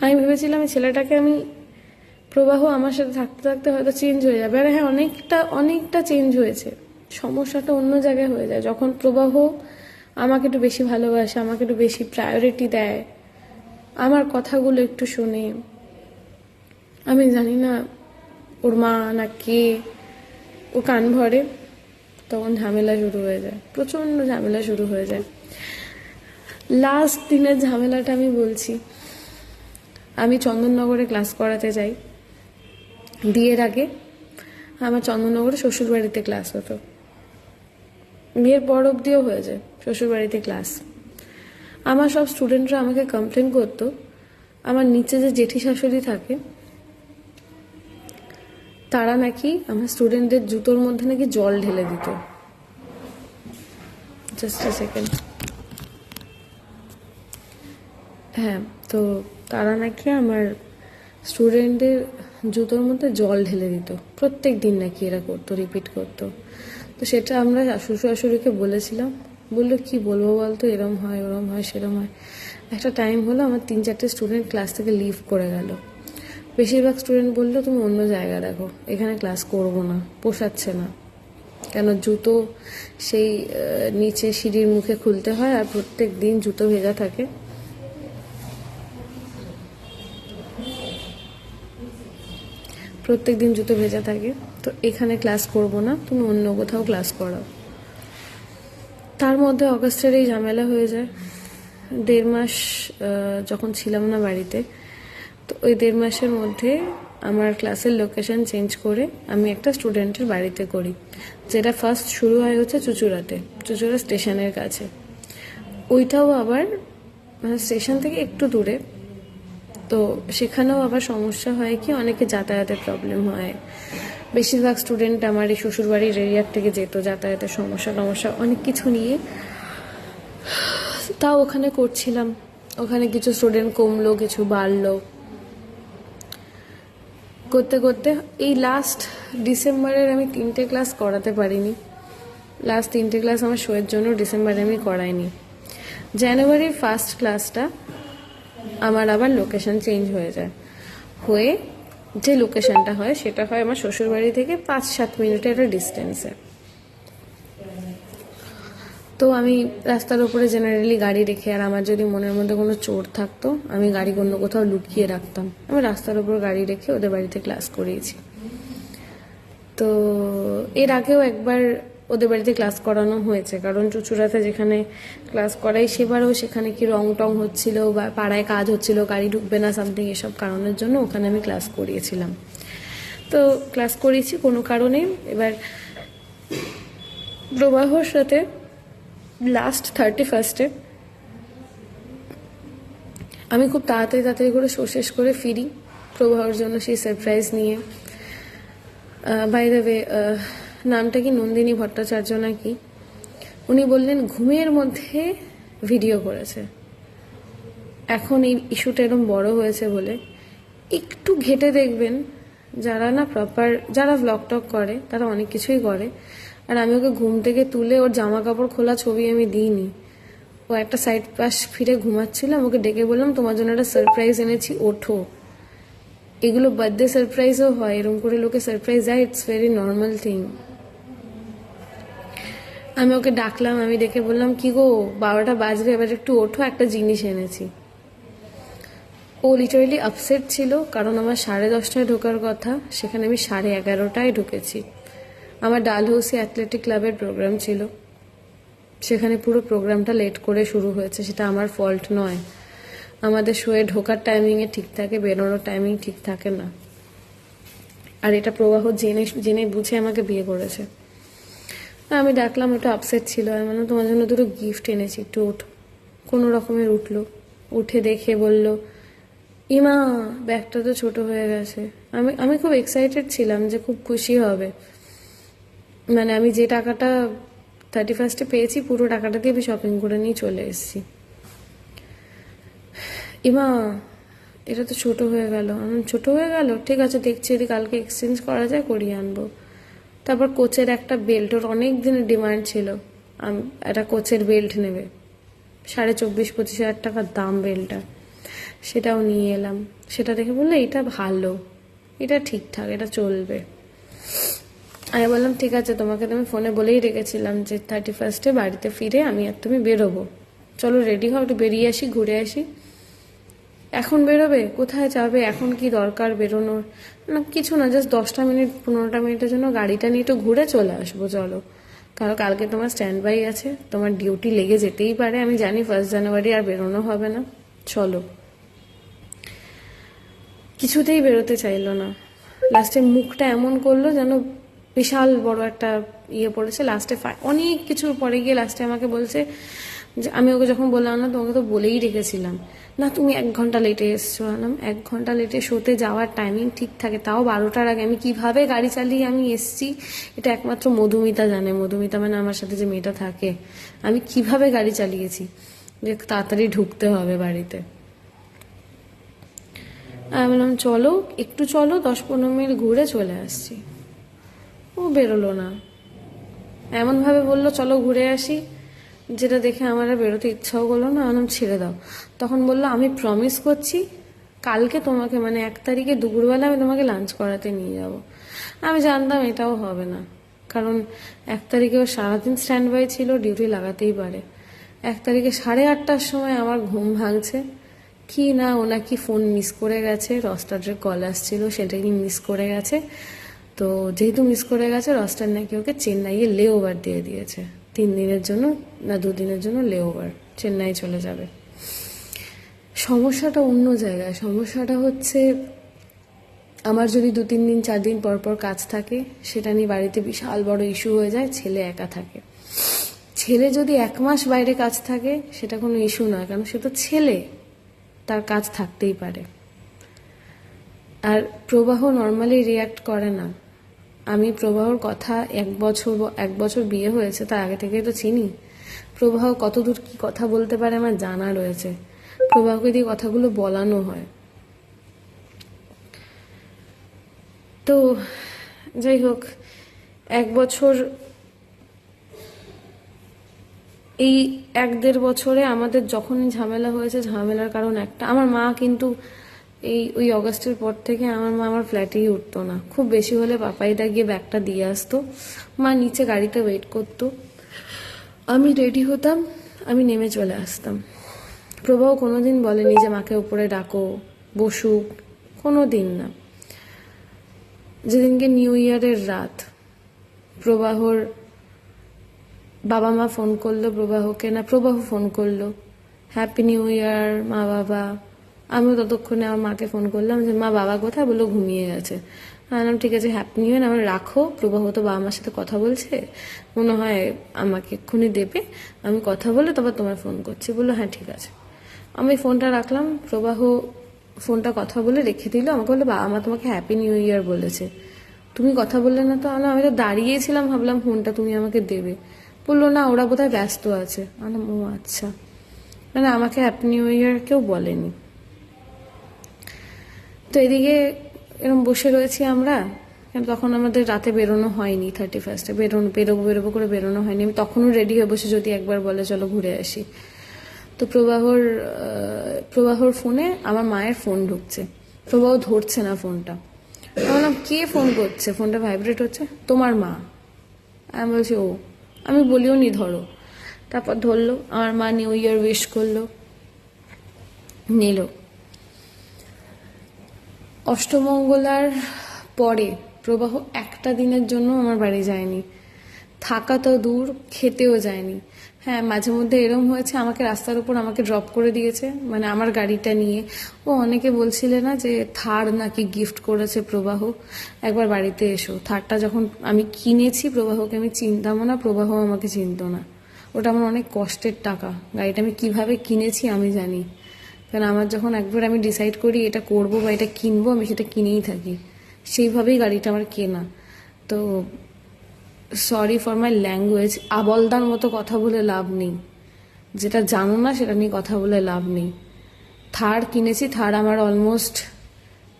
আমি ভেবেছিলাম এই ছেলেটাকে আমি প্রবাহ আমার সাথে থাকতে থাকতে হয়তো চেঞ্জ হয়ে যাবে, আর হ্যাঁ অনেকটা অনেকটা চেঞ্জ হয়েছে। সমস্যাটা অন্য জায়গায় হয়ে যায় যখন প্রবাহ আমাকে একটু বেশি ভালোবাসে, আমাকে একটু বেশি প্রায়োরিটি দেয়, আমার কথাগুলো একটু শোনে। আমি জানি না ওর মা না কে ও কান ভরে, তখন ঝামেলা শুরু হয়ে যায়, প্রচণ্ড ঝামেলা শুরু হয়ে যায়। লাস্ট দিনের ঝামেলাটা আমি বলছি। আমি চন্দননগরে ক্লাস করাতে যাই, বিয়ের আগে আমার চন্দননগরে শ্বশুরবাড়িতে ক্লাস হতো, বিয়ের পর অবধিও হয়ে যায় শ্বশুরবাড়িতে ক্লাস। আমার সব স্টুডেন্টরা আমাকে কমপ্লেন করতো আমার নিচে যে জেঠি শাশুড়ি থাকে তারা নাকি আমার স্টুডেন্টদের জুতোর মধ্যে নাকি জল ঢেলে দিত। জাস্ট আ সেকেন্ড। হ্যাঁ, তো তারা নাকি আমার স্টুডেন্টদের জুতোর মধ্যে জল ঢেলে দিত, প্রত্যেক দিন নাকি এরা করতো, রিপিট করতো। তো সেটা আমরা শ্বশুর শাশুড়িকে বলেছিলাম, বললো কি বলবো বলতো, এরম হয় ওরম হয় সেরম হয়। একটা টাইম হলো আমার 3-4টে স্টুডেন্ট ক্লাস থেকে লিভ করে গেল। বেশিরভাগ স্টুডেন্ট বললো তুমি অন্য জায়গা দেখো, এখানে ক্লাস করবো না, পোষাচ্ছে না। কেন জুতো সেই নিচে সিঁড়ির মুখে খুলতে হয়, আর প্রত্যেক দিন জুতো ভেজা থাকে। প্রত্যেক দিন জুতো ভেজা থাকে, তো এখানে ক্লাস করব না, তুমি অন্য কোথাও ক্লাস করো। তার মধ্যে অগাস্টের এই ঝামেলা হয়ে যায়। 1.5 মাস যখন ছিলাম না বাড়িতে, তো ওই 1.5 মাসের মধ্যে আমার ক্লাসের লোকেশন চেঞ্জ করে আমি একটা স্টুডেন্টের বাড়িতে করি, যেটা ফার্স্ট শুরু হয় হচ্ছে চুঁচুড়াতে, চুঁচুড়া স্টেশনের কাছে। ওইটাও আবার মানে স্টেশন থেকে একটু দূরে, তো সেখানেও আবার সমস্যা হয় কি অনেকে যাতায়াতের প্রবলেম হয়। বেশিরভাগ স্টুডেন্ট আমার এই শ্বশুরবাড়ির এরিয়ার থেকে যেত, যাতায়াতের সমস্যা অনেক কিছু নিয়ে। তাও ওখানে করছিলাম, ওখানে কিছু স্টুডেন্ট কমলো, কিছু বাড়লো, করতে করতে এই লাস্ট ডিসেম্বরের আমি 3টে ক্লাস করাতে পারিনি। লাস্ট 3টে ক্লাস আমার শোয়ের জন্য ডিসেম্বরে আমি করাইনি। জানুয়ারির ফার্স্ট ক্লাসটা আমার আবার লোকেশন চেঞ্জ হয়ে যায়, হয়ে যে লোকেশনটা হয় সেটা হয় আমার শ্বশুরবাড়ি থেকে 5-7 মিনিটের একটা ডিস্টেন্সে। তো আমি রাস্তার উপরে জেনারেলি গাড়ি রেখে, আর আমার যদি মনের মধ্যে কোনো চোর থাকতো আমি গাড়ি অন্য কোথাও লুকিয়ে রাখতাম, আমি রাস্তার উপর গাড়ি রেখে ওদের বাড়িতে ক্লাস করিয়েছি। তো এর আগেও একবার ওদের বাড়িতে ক্লাস করানো হয়েছে, কারণ চুঁচুড়াতে যেখানে ক্লাস করাই সেবারও সেখানে কি রং টং হচ্ছিল বা পাড়ায় কাজ হচ্ছিল, গাড়ি ঢুকবে না সামথিং, এসব কারণের জন্য ওখানে আমি ক্লাস করিয়েছিলাম। তো ক্লাস করিয়েছি কোনো কারণে। এবার প্রবাহর সাথে লাস্ট 31স্টে আমি খুব তাড়াতাড়ি করে শো শেষ করে ফিরি প্রবাহর জন্য সেই সারপ্রাইজ নিয়ে। বাই দ্য ওয়ে, নামটা কি নন্দিনী ভট্টাচার্য নাকি, উনি বললেন ঘুমের মধ্যে ভিডিও করেছে। এখন এই ইস্যুটা এরকম বড় হয়েছে বলে একটু ঘেটে দেখবেন, যারা না প্রপার, যারা ভ্লগ টক করে তারা অনেক কিছুই করে। আর আমি ওকে ঘুম থেকে তুলে ওর জামা কাপড় খোলা ছবি আমি দিইনি, ও একটা সাইড পাশ ফিরে ঘুমাচ্ছিলাম, ওকে ডেকে বললাম তোমার জন্য একটা সারপ্রাইজ এনেছি, ওঠো। এগুলো বার্থডে সারপ্রাইজও হয়, এরকম করে লোকে সারপ্রাইজ দেয়, ইটস ভেরি নর্মাল থিং। আমি ওকে ডাকলাম, আমি ডেকে বললাম কি গো 12টা বাজবে, এবার একটু ওঠো, একটা জিনিস এনেছি। ও লিটারেলি আপসেট ছিল, কারণ আমার 10:30টায় ঢোকার কথা, সেখানে আমি 11:30টায় ঢুকেছি। আমার ডালহৌসি অ্যাথলেটিক ক্লাবের প্রোগ্রাম ছিল, সেখানে পুরো প্রোগ্রামটা লেট করে শুরু হয়েছে, সেটা আমার ফল্ট নয়। আমাদের শোয়ে ঢোকার টাইমিংয়ে ঠিক থাকে, বেরোনোর টাইমিং ঠিক থাকে না। আর এটা প্রবাহ জেনে জেনে বুঝে আমাকে বিয়ে করেছে। আমি ডাকলাম, একটু আপসেট ছিল, আমি মানে তোমার জন্য দুটো গিফট এনেছি, একটু ওঠো। কোনো রকমের উঠলো, উঠে দেখে বলল ইমা ব্যাগটা তো ছোট হয়ে গেছে। আমি খুব এক্সাইটেড ছিলাম যে খুব খুশি হবে, মানে আমি যে টাকাটা 31স্টে পেয়েছি পুরো টাকাটা দিয়ে আমি শপিং করে নিয়ে চলে এসেছি। ইমা এটা তো ছোট হয়ে গেল। আমি ছোট হয়ে গেল, ঠিক আছে দেখছি যদি কালকে এক্সচেঞ্জ করা যায় করিয়ে আনবো। তারপর কোচের একটা বেল্ট, ওর অনেক দিনের ডিমান্ড ছিল একটা কোচের বেল্ট নেবে, 24,000-25,000 টাকার দাম বেল্টটা। সেটাও নিয়ে এলাম। সেটা দেখে বললো এটা ভালো, এটা ঠিকঠাক, এটা চলবে। আমি বললাম ঠিক আছে, তোমাকে তো আমি ফোনে বলেই রেখেছিলাম যে 31 বাড়িতে ফিরে আমি আর তুমি বেরোবো, চলো রেডি হও, একটু বেরিয়ে আসি, ঘুরে আসি। এখন বেরোবে? কোথায় যাবে? এখন কি দরকার বেরোনোর? না কিছু না, জাস্ট 10টা মিনিট 15টা মিনিটের জন্য গাড়িটা নিয়ে একটু ঘুরে চলে আসবো, চলো। কারণ কালকে তোমার স্ট্যান্ড বাই আছে, তোমার ডিউটি লেগে যেতেই পারে, আমি জানি 1 জানুয়ারি আর বেরোনো হবে না, চলো। কিছুতেই বেরোতে চাইলো না। লাস্টে মুখটা এমন করলো যেন বিশাল বড় একটা ইয়ে পড়েছে। লাস্টে অনেক কিছুর পরে গিয়ে লাস্টে আমাকে বলছে যে, আমি ওকে যখন বললাম না তোমাকে তো বলেই রেখেছিলাম, না তুমি 1 ঘন্টা লেটে এসছো। আলাম 1 ঘন্টা লেটে শোতে যাওয়ার টাইমিং ঠিক থাকে, তাও 12টার আগে আমি কিভাবে গাড়ি চালিয়ে আমি এসছি এটা একমাত্র মধুমিতা জানে। মধুমিতা মানে আমার সাথে যে মেয়েটা থাকে, আমি কিভাবে গাড়ি চালিয়েছি যে তাড়াতাড়ি ঢুকতে হবে বাড়িতে। আমি বললাম চলো একটু, চলো 10-15 মিনিট ঘুরে চলে আসছি। ও বেরোলো না, এমনভাবে বললো চলো ঘুরে আসি, যেটা দেখে আমার আর বেরোতে ইচ্ছাও করলো না। আমি ছেড়ে দাও। তখন বললো আমি প্রমিস করছি কালকে তোমাকে, মানে 1 তারিখে দুপুরবেলা আমি তোমাকে লাঞ্চ করাতে নিয়ে যাব। আমি জানতাম এটাও হবে না, কারণ 1 তারিখে ও সারাদিন স্ট্যান্ড বাই ছিল, ডিউটি লাগাতেই পারে। 1 তারিখে 8:30টার সময় আমার ঘুম ভাঙছে, কি না ও নাকি ফোন মিস করে গেছে, রস্টারের কল আসছিল সেটাকে মিস করে গেছে। তো যেহেতু মিস করে গেছে, রস্টার নাকি ওকে চেন্নাইয়ে লে ওভার দিয়ে দিয়েছে, 3 দিনের জন্য না 2 দিনের জন্য লে ওভার, চেন্নাই চলে যাবে। সমস্যাটা অন্য জায়গায়। সমস্যাটা হচ্ছে আমার যদি 2-3 দিন 4 দিন পর পর কাজ থাকে, সেটা নিয়ে বাড়িতে বিশাল বড় ইস্যু হয়ে যায়। ছেলে একা থাকে, ছেলে যদি 1 মাস বাইরে কাজ থাকে সেটা কোনো ইস্যু নয়, কারণ সে তো ছেলে, তার কাজ থাকতেই পারে। আর প্রবাহ নর্মালি রিয়্যাক্ট করে না। আমি প্রবাহর কথা 1 বছর বিয়ে হয়েছে তার আগে থেকেই তো চিনি। প্রবাহ কতদূর কি কথা বলতে পারে আমার জানা রয়েছে, প্রবাহকে দিয়ে কথাগুলো বলানো হয়। তো যাই হোক, 1 বছর, এই 1-1.5 বছরে আমাদের যখনই ঝামেলা হয়েছে, ঝামেলার কারণ একটা, আমার মা কিন্তু ওই অগাস্টের পর থেকে আমার মা আমার ফ্ল্যাটেই উঠতো না। খুব বেশি হলে পাপাইদা গিয়ে ব্যাগটা দিয়ে আসতো, মা নিচে গাড়িতে ওয়েট করতো, আমি রেডি হতাম, আমি নেমে চলে আসতাম। প্রবাহ কোনোদিন বলেনি যে মাকে উপরে ডাকো, বসুক, কোনো দিন না। যেদিনকে নিউ ইয়ারের রাত, প্রবাহর বাবা মা ফোন করলো প্রবাহকে, না প্রবাহ ফোন করলো, হ্যাপি নিউ ইয়ার মা বাবা। আমিও ততক্ষণে আমার মাকে ফোন করলাম যে মা বাবা কোথায়, বললো ঘুমিয়ে গেছে। বললাম ঠিক আছে হ্যাপি নিউ ইয়ার, আমার রাখো, প্রবাহ তো বাবা মার সাথে কথা বলছে, মনে হয় আমাকে এক্ষুনি দেবে, আমি কথা বলে তবে তোমায় ফোন করছি। বললো হ্যাঁ ঠিক আছে। আমি ফোনটা রাখলাম, প্রবাহ ফোনটা কথা বলে রেখে দিল। আমাকে বললো বাবা মা তোমাকে হ্যাপি নিউ ইয়ার বলেছে, তুমি কথা বললে না তো? আমি তো দাঁড়িয়েছিলাম, ভাবলাম ফোনটা তুমি আমাকে দেবে। বললো না ওরা বোধহয় ব্যস্ত আছে। ও আচ্ছা, মানে আমাকে হ্যাপি নিউ ইয়ার কেউ বলেনি। তো এদিকে এরকম বসে রয়েছি আমরা, তখন আমাদের রাতে বেরোনো হয়নি, 31 বেরোবো করে বেরোনো হয়নি। আমি তখনও রেডি হয়ে বসে, যদি একবার বলে চলো ঘুরে আসি। তো প্রবাহর ফোনে আমার মায়ের ফোন ঢুকছে, প্রবাহ ধরছে না ফোনটা। আমি বললাম কে ফোন করছে, ফোনটা ভাইব্রেট হচ্ছে, তোমার মা। আমি বলছি ও, আমি বলিও নি ধরো। তারপর ধরলো, আমার মা নিউ ইয়ার উইশ করলো, নিল। অষ্টমঙ্গলার পরে প্রবাহ একটা দিনের জন্য আমার বাড়ি যায়নি, থাকা তো দূর, খেতেও যায়নি। হ্যাঁ মাঝে মধ্যে এরম হয়েছে, আমাকে রাস্তার উপর আমাকে ড্রপ করে দিয়েছে, মানে আমার গাড়িটা নিয়ে। ও অনেকে বলছিলে না যে থার নাকি গিফট করেছে প্রবাহ, একবার বাড়িতে এসো। থারটা যখন আমি কিনেছি, প্রবাহকে আমি চিনতামও না, প্রবাহ আমাকে চিনতো না। ওটা আমার অনেক কষ্টের টাকা, গাড়িটা আমি কিভাবে কিনেছি আমি জানি। কারণ আমার যখন একবার আমি ডিসাইড করি এটা করবো বা এটা কিনবো, আমি সেটা কিনেই থাকি, সেইভাবেই গাড়িটা আমার কেনা। তো সরি ফর মাই ল্যাঙ্গুয়েজ, আবলদার মতো কথা বলে লাভ নেই, যেটা জানো না সেটা নিয়ে কথা বলে লাভ নেই। থার কিনেছি, থার আমার অলমোস্ট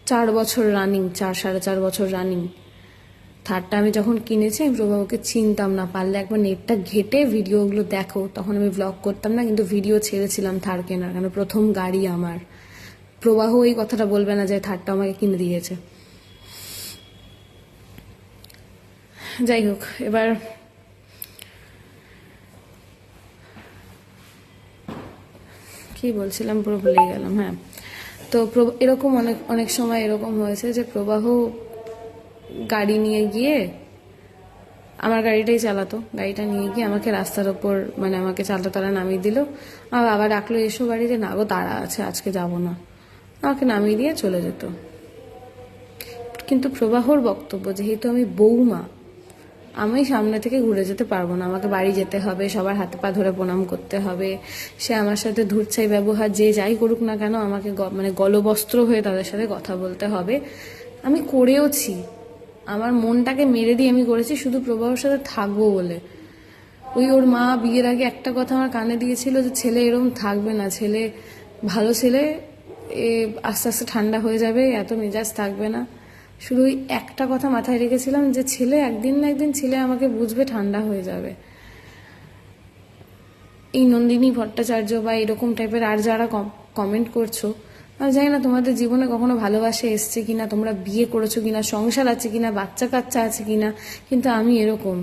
4 বছর রানিং, 4-4.5 বছর রানিং। থারটা আমি যখন কিনেছি আমি প্রবাহকে চিনতাম না, পারলে একবার নেটটা ঘেটে ভিডিওগুলো দেখো, তখন আমি ব্লগ করতাম না, কিন্তু ভিডিও ছেড়েছিলাম থার কেনার, কারণ প্রথম গাড়ি আমার। প্রবাহ এই কথাটা বলবে না যে থারটা আমাকে কিনে দিয়েছে। যাই হোক, এবার কি বলছিলাম পুরো ভুলে গেলাম। হ্যাঁ, তো এরকম অনেক অনেক সময় এরকম হয়েছে যে প্রবাহ গাড়ি নিয়ে গিয়ে, আমার গাড়িটাই চালাতো, গাড়িটা নিয়ে গিয়ে আমাকে রাস্তার ওপর মানে আমাকে চালতালা নামিয়ে দিল। আমার বাবা ডাকলো এসো বাড়িতে, না গো তাড়া আছে আজকে যাব না, আমাকে নামিয়ে দিয়ে চলে যেত। কিন্তু প্রবাহর বক্তব্য, যেহেতু আমি বৌমা, আমি সামনে থেকে ঘুরে যেতে পারবো না, আমাকে বাড়ি যেতে হবে, সবার হাতে পা ধরে প্রণাম করতে হবে, সে আমার সাথে ধূর্ছাই ব্যবহার যে যাই করুক না কেন আমাকে মানে গলবস্ত্র হয়ে তাদের সাথে কথা বলতে হবে। আমি করেওছি, আমার মনটাকে মেরে দিয়ে আমি করেছি শুধু প্রবাহর সাথে থাকবো বলে। ওর মা বিয়ের আগে একটা কথা আমার কানে দিয়েছিল যে ছেলে এরম থাকবে না, ছেলে ভালো ছেলে, এ আস্তে আস্তে ঠান্ডা হয়ে যাবে, এত মেজাজ থাকবে না। শুধু ওই একটা কথা মাথায় রেখেছিলাম যে ছেলে একদিন না একদিন ছেলে আমাকে বুঝবে, ঠান্ডা হয়ে যাবে। এই নন্দিনী ভট্টাচার্য বা এরকম টাইপের আর যারা কমেন্ট করছো, আমি জানি না তোমাদের জীবনে কখনো ভালোবাসা এসছে কিনা, তোমরা বিয়ে করেছো কিনা, সংসার আছে কিনা, বাচ্চা কাচ্চা আছে কিনা, কিন্তু আমি এরকম,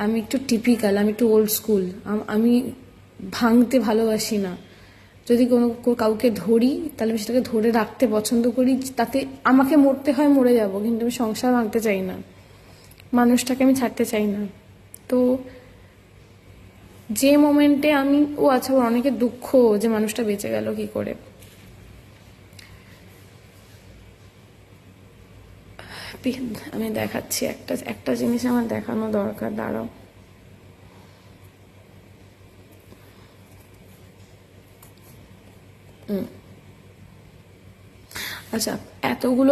আমি একটু টিপিক্যাল, আমি একটু ওল্ড স্কুল, আমি ভাঙতে ভালোবাসি না। যদি কোনো কাউকে ধরি তাহলে আমি সেটাকে ধরে রাখতে পছন্দ করি, তাতে আমাকে মরতে হয় মরে যাব, কিন্তু আমি সংসার ভাঙতে চাই না, মানুষটাকে আমি ছাড়তে চাই না। তো যে মোমেন্টে আমি আচ্ছা, ওর অনেকে দুঃখ যে মানুষটা বেঁচে গেল কি করে। আমি দেখাচ্ছি একটা একটা জিনিস আমার দেখানো দরকার, দাঁড়াও। আচ্ছা, এতগুলো